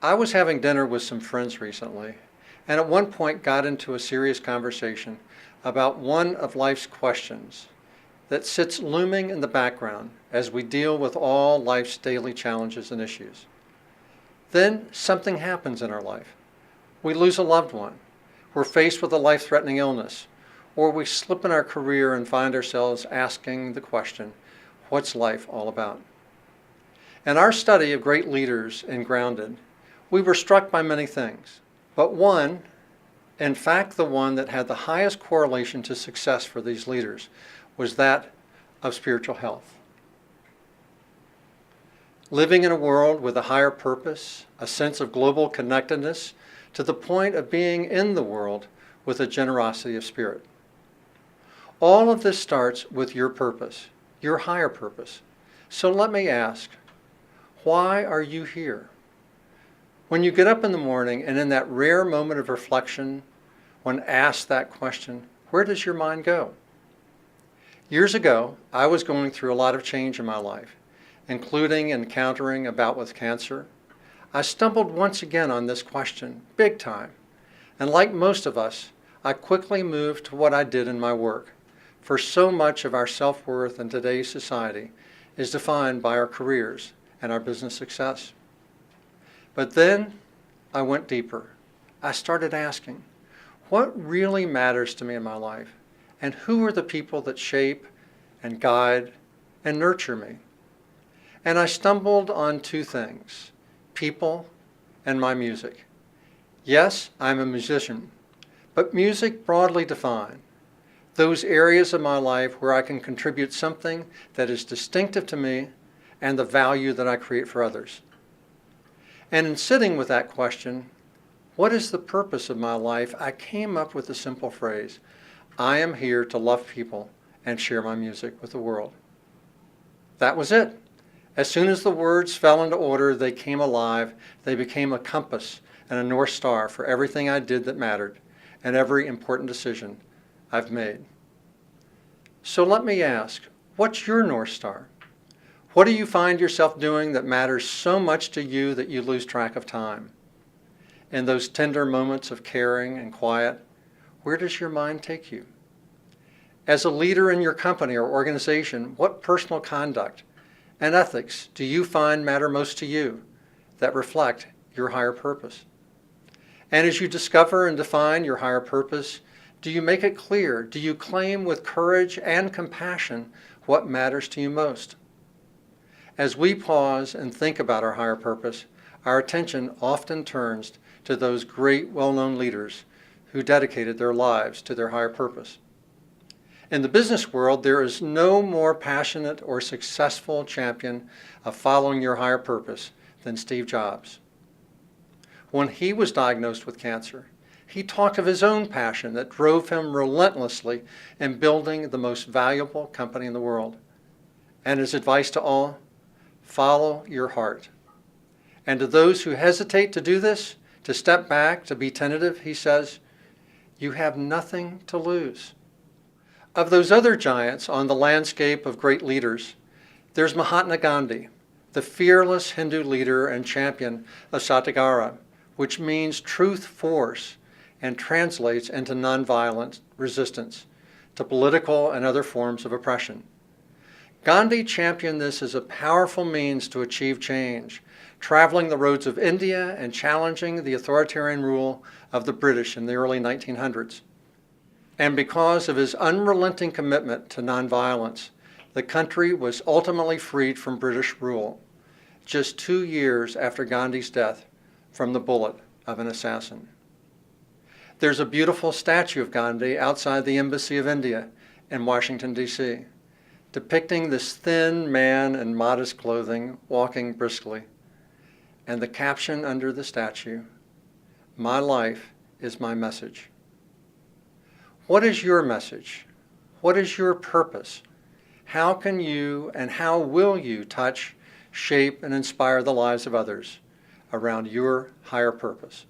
I was having dinner with some friends recently, and at one point got into a serious conversation about one of life's questions that sits looming in the background as we deal with all life's daily challenges and issues. Then something happens in our life. We lose a loved one. We're faced with a life-threatening illness, or we slip in our career and find ourselves asking the question, what's life all about? In our study of great leaders in Grounded, we were struck by many things, but one, in fact the one that had the highest correlation to success for these leaders, was that of spiritual health. Living in a world with a higher purpose, a sense of global connectedness, to the point of being in the world with a generosity of spirit. All of this starts with your purpose, your higher purpose. So let me ask, why are you here? When you get up in the morning and in that rare moment of reflection, when asked that question, where does your mind go? Years ago, I was going through a lot of change in my life, including encountering a bout with cancer. I stumbled once again on this question, big time. And like most of us, I quickly moved to what I did in my work, for so much of our self-worth in today's society is defined by our careers and our business success. But then I went deeper. I started asking, what really matters to me in my life? And who are the people that shape and guide and nurture me? And I stumbled on two things, people and my music. Yes, I'm a musician, but music broadly defined, those areas of my life where I can contribute something that is distinctive to me and the value that I create for others. And in sitting with that question, what is the purpose of my life? I came up with a simple phrase, I am here to love people and share my music with the world. That was it. As soon as the words fell into order, they came alive. They became a compass and a North Star for everything I did that mattered and every important decision I've made. So let me ask, what's your North Star? What do you find yourself doing that matters so much to you that you lose track of time? In those tender moments of caring and quiet, where does your mind take you? As a leader in your company or organization, what personal conduct and ethics do you find matter most to you that reflect your higher purpose? And as you discover and define your higher purpose, do you make it clear? Do you claim with courage and compassion what matters to you most? As we pause and think about our higher purpose, our attention often turns to those great well-known leaders who dedicated their lives to their higher purpose. In the business world, there is no more passionate or successful champion of following your higher purpose than Steve Jobs. When he was diagnosed with cancer, he talked of his own passion that drove him relentlessly in building the most valuable company in the world. And his advice to all, follow your heart. And to those who hesitate to do this, to step back, to be tentative, he says, you have nothing to lose. Of those other giants on the landscape of great leaders, there's Mahatma Gandhi, the fearless Hindu leader and champion of Satyagraha, which means truth force and translates into nonviolent resistance to political and other forms of oppression. Gandhi championed this as a powerful means to achieve change, traveling the roads of India and challenging the authoritarian rule of the British in the early 1900s. And because of his unrelenting commitment to nonviolence, the country was ultimately freed from British rule, just 2 years after Gandhi's death from the bullet of an assassin. There's a beautiful statue of Gandhi outside the Embassy of India in Washington, D.C., depicting this thin man in modest clothing walking briskly. And the caption under the statue, my life is my message. What is your message? What is your purpose? How can you and how will you touch, shape, and inspire the lives of others around your higher purpose?